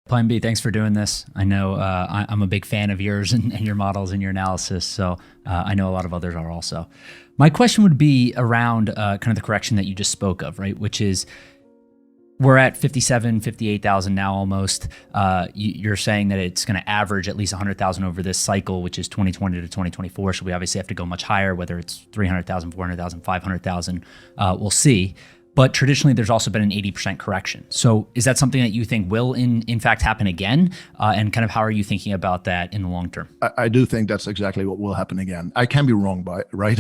Plan B, thanks for doing this. I know I'm a big fan of yours and your models and your analysis, so I know a lot of others are also. My question would be around kind of the correction that you just spoke of, right? Which is we're at 57, 58,000 now almost. You're saying that it's going to average at least 100,000 over this cycle, which is 2020 to 2024. So we obviously have to go much higher, whether it's 300,000, 400,000, 500,000. We'll see. But traditionally, there's also been an 80% correction. So is that something that you think will in fact happen again? And kind of how are you thinking about that in the long term? I do think that's exactly what will happen again. I can be wrong, right?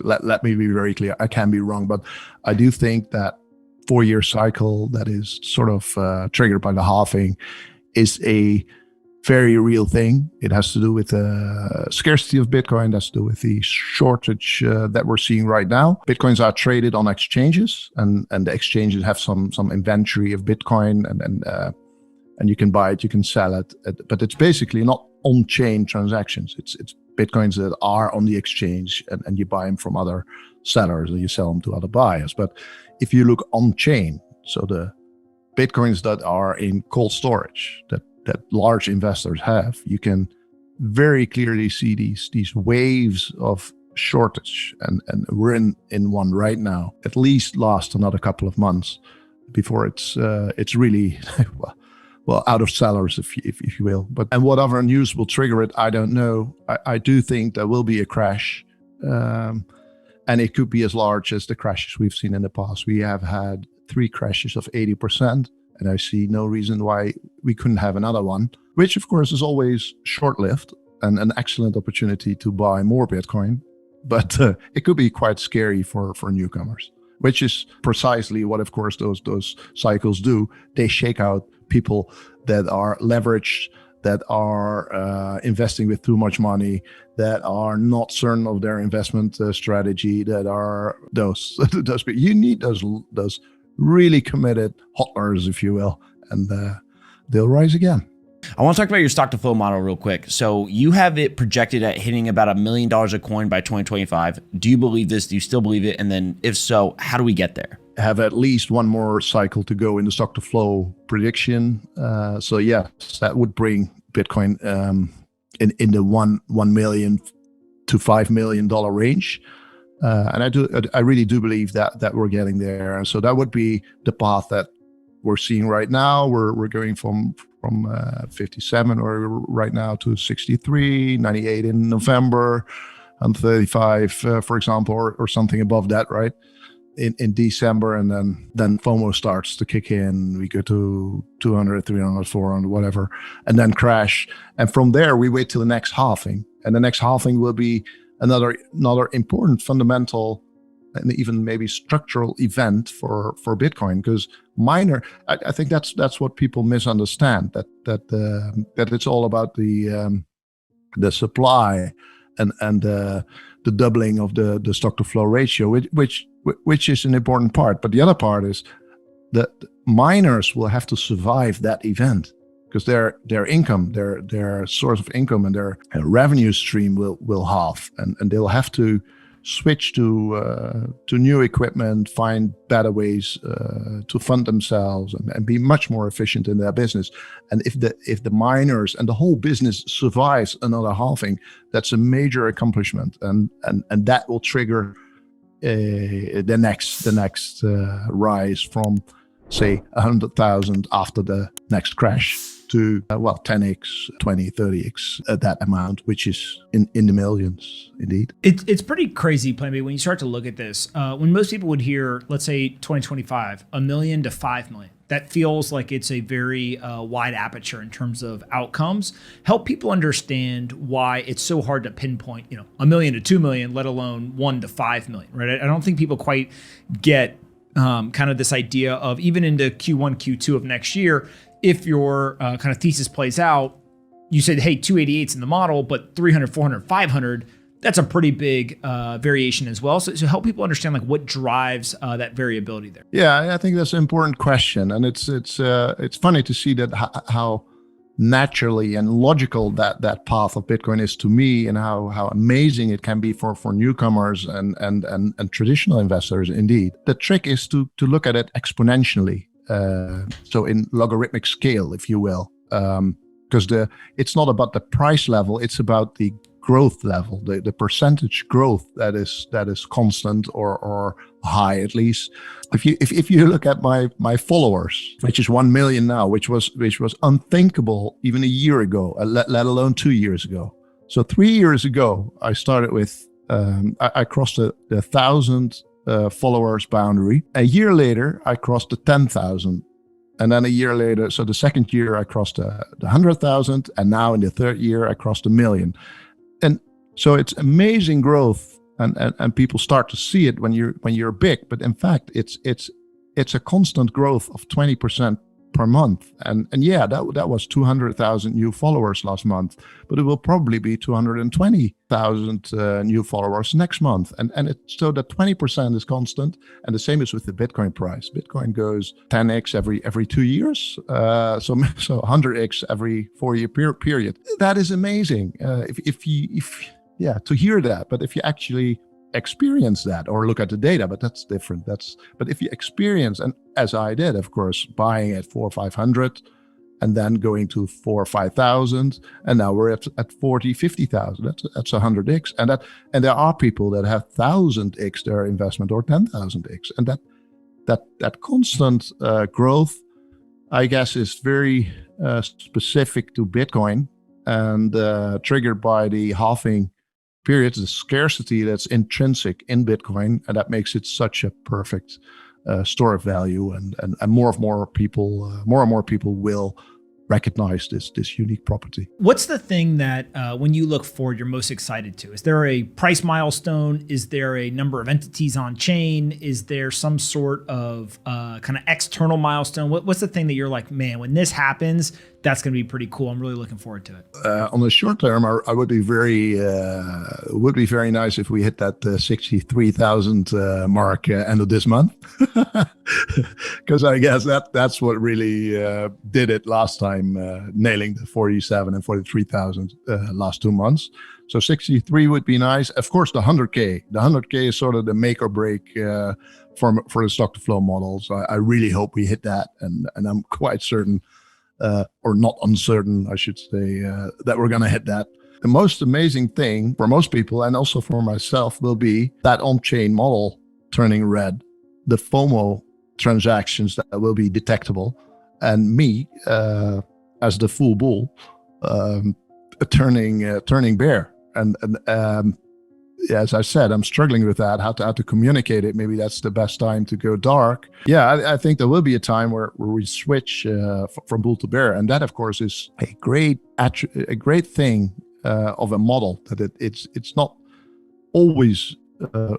Let me be very clear. I can be wrong, but I do think that 4-year cycle that is sort of triggered by the halving is a very real thing. It has to do with the scarcity of Bitcoin. That's to do with the shortage that we're seeing right now. Bitcoins are traded on exchanges, and the exchanges have some inventory of Bitcoin, and you can buy it, you can sell it, but it's basically not on-chain transactions. It's Bitcoins that are on the exchange, and you buy them from other sellers and you sell them to other buyers. But if you look on-chain, so the Bitcoins that are in cold storage, that large investors have, you can very clearly see these waves of shortage, and we're in one right now. At least last another couple of months before it's really well out of sellers, if you will. And what other news will trigger it, I don't know. I do think there will be a crash, and it could be as large as the crashes we've seen in the past. We have had 3 crashes of 80%. And I see no reason why we couldn't have another one, which of course is always short-lived and an excellent opportunity to buy more Bitcoin. But it could be quite scary for newcomers, which is precisely what, of course, those cycles do. They shake out people that are leveraged, that are investing with too much money, that are not certain of their investment strategy, that are those. You need those really committed hodlers, if you will, and they'll rise again. I want to talk about your stock to flow model real quick. So you have it projected at hitting about $1 million a coin by 2025. Do you believe this? Do you still believe it? And then if so, how do we get there? Have at least one more cycle to go in the stock to flow prediction. So yes, that would bring Bitcoin in the $1 million to $5 million range. And I really do believe that we're getting there. And so that would be the path that we're seeing right now. We're going from 57 or right now to 63, 98 in November, and 35, for example, or something above that, right? In December, and then FOMO starts to kick in. We go to 200, 300, 400, whatever, and then crash. And from there, we wait till the next halving, and the next halving will be another important fundamental and even maybe structural event for Bitcoin, because I think that's what people misunderstand, that it's all about the supply and the doubling of the stock to flow ratio, which is an important part. But the other part is that miners will have to survive that event, because their income, their source of income and their revenue stream will halve, and they'll have to switch to new equipment, find better ways to fund themselves, and be much more efficient in their business. And if the miners and the whole business survives another halving, that's a major accomplishment, and that will trigger the next rise from, say, 100,000 after the next crash to 10x, 20, 30x at that amount, which is in the millions indeed. It's pretty crazy, Plan B, when you start to look at this. When most people would hear, let's say 2025, $1 million to $5 million, that feels like it's a very wide aperture in terms of outcomes. Help people understand why it's so hard to pinpoint, $1 million to $2 million, let alone $1 million to $5 million, right? I don't think people quite get kind of this idea of, even into Q1, Q2 of next year, if your kind of thesis plays out, you said, hey, 288's in the model, but 300, 400, 500, that's a pretty big variation as well. So help people understand like what drives that variability there. Yeah, I think that's an important question. And it's funny to see that how naturally and logical that path of Bitcoin is to me, and how amazing it can be for newcomers and traditional investors indeed. The trick is to look at it exponentially. so in logarithmic scale, if you will, because it's not about the price level, it's about the growth level, the percentage growth that is constant or high at least. If you look at my followers, which is 1 million now, which was unthinkable even a year ago, let alone 2 years ago. So 3 years ago, I started with I crossed the 1,000 followers boundary. A year later, I crossed the 10,000. And then a year later, so the second year, I crossed the 100,000. And now in the third year, I crossed 1 million. And so it's amazing growth. And people start to see it when you're big. But in fact, it's a constant growth of 20% per month. And yeah, that was 200,000 new followers last month, but it will probably be 220,000 new followers next month. And so that 20% is constant. And the same is with the Bitcoin price. Bitcoin goes 10x every 2 years. So 100x every 4-year period. That is amazing. To hear that, but if you actually experience that or look at the data, but that's different. But if you experience, and as I did, of course, buying at 400 or 500 and then going to 4,000 or 5,000, and now we're at 40, 50,000. That's 100x. And there are people that have 1,000x their investment or 10,000x. And that constant growth, I guess, is very specific to Bitcoin and triggered by the halving period, the scarcity that's intrinsic in Bitcoin, and that makes it such a perfect store of value. And more and more people will recognize this unique property. What's the thing that when you look forward, you're most excited to? Is there a price milestone? Is there a number of entities on chain? Is there some sort of kind of external milestone? What's the thing that you're like, man, when this happens, that's going to be pretty cool. I'm really looking forward to it. On the short term, I would be would be very nice if we hit that 63,000 mark end of this month, because I guess that's what really did it last time, nailing the 47 and 43,000 last 2 months. So 63 would be nice. Of course, the 100K. The 100K is sort of the make or break for the stock to flow model. So I really hope we hit that, and I'm quite certain. Or not uncertain, I should say, that we're going to hit that. The most amazing thing for most people, and also for myself, will be that on-chain model turning red, the FOMO transactions that will be detectable, and me as the full bull turning bear. And as I said, I'm struggling with that, how to communicate it. Maybe that's the best time to go dark. Yeah, I think there will be a time where we switch from bull to bear. And that, of course, is a great thing of a model, that it's not always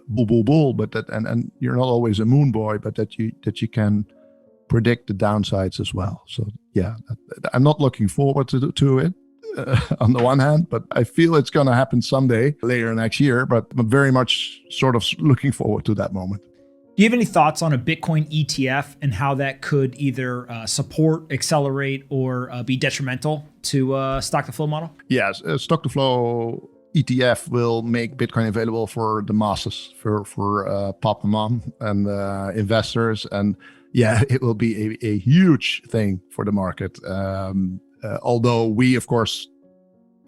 bull, but that and you're not always a moon boy, but that you can predict the downsides as well. So yeah, I'm not looking forward to it. On the one hand, but I feel it's going to happen someday later next year, but I'm very much sort of looking forward to that moment. Do you have any thoughts on a Bitcoin ETF and how that could either support, accelerate, or be detrimental to stock to flow model? Yes, stock to flow ETF will make Bitcoin available for the masses, for pop and mom and investors. And yeah, it will be a huge thing for the market. Although we, of course,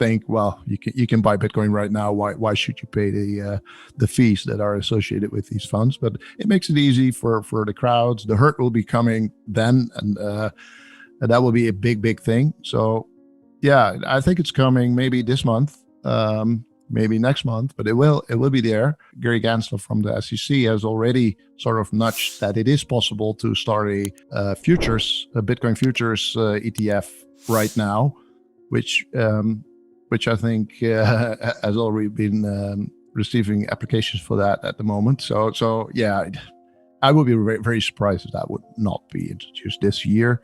think, well, you can buy Bitcoin right now. Why should you pay the fees that are associated with these funds? But it makes it easy for the crowds. The herd will be coming then, and that will be a big thing. So yeah, I think it's coming maybe this month, maybe next month, but it will be there. Gary Gensler from the SEC has already sort of nudged that it is possible to start a Bitcoin futures ETF right now, which I think has already been receiving applications for that at the moment. So yeah, I would be very, very surprised if that would not be introduced this year.